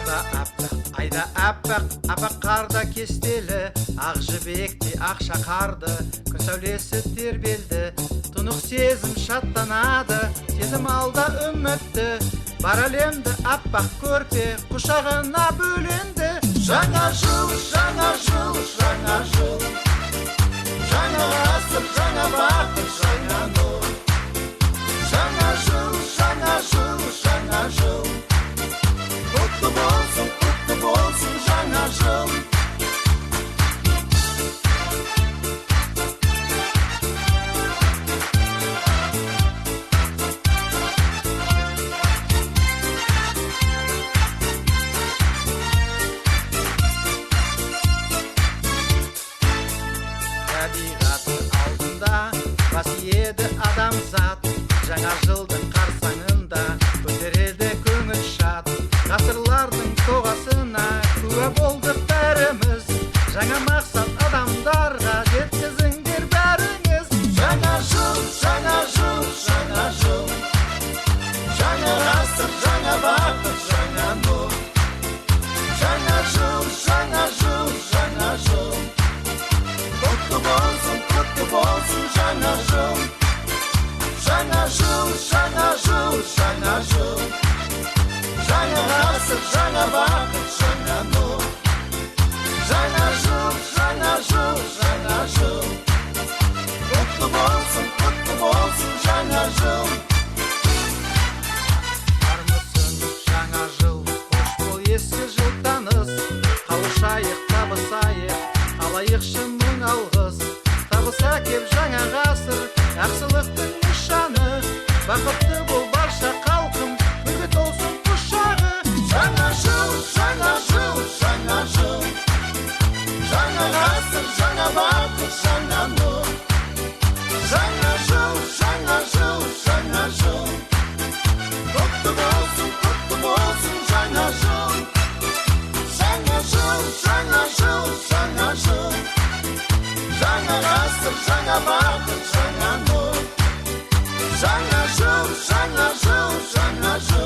Қырда аппақ, айда аппақ, аппақ қарда кестелі, ақ жібекте ақша қарды, күн сәулесі тербелді, тұнық сезім шаттанады, сезім алда үмітті, бар әлемді аппақ көрпе құшағына бөленді. Жаңа жыл, жаңа жыл, жаңа жыл, жаңа ғасыр, жаңа бақыт, жаңа нұр. Жаңа жыл, жаңа жыл, жаңа жыл, құтты болсын жаңа жыл. Табиғаты алдында бас иеді адамзат, жаңа жылдың қарсаңында көтереді көңіл шат. Ғасырлардың тоғасына куә болдық бәріміз, жаңа мақсат адамдарға жеткізіңдер бәріңіз. Жаңа жыл, жаңа жыл, жаңа жыл, жаңа ғасыр, жаңа бақыт, жаңа нұр. Жаңа жыл, жаңа жыл, жаңа жыл, құтты болсын жаңа жыл. Жаңа жыл, жаңа жыл, жаңа жыл, жаңа ғасыр, жаңа бақыт, жаңа нұр. Жаңа жыл, жаңа жыл, жаңа жыл, құтты болсын жаңа жыл. Армысың жаңа жыл, қош бол ескі жыл таныс, қауышайық, табысайық, алайықшы мың алғыс. Табыс әкеп жаңа ғасыр, жақсылықтың нышаны, бақытты бол барша халқым, үміт болсын құшағы. Жаңа жыл, жаңа жыл, жаңа жыл, жаңа ғасыр, жаңа бақыт, жаңа нұр. Жаңа жыл, жаңа жыл, жаңа жыл, құтты болсын жаңа жыл. Жаңа жыл, жаңа жыл, жаңа жыл, жаңа ғасыр, жаңа бақыт, жаңа нұр. Жаңа жыл, жаңа жыл, жаңа жыл.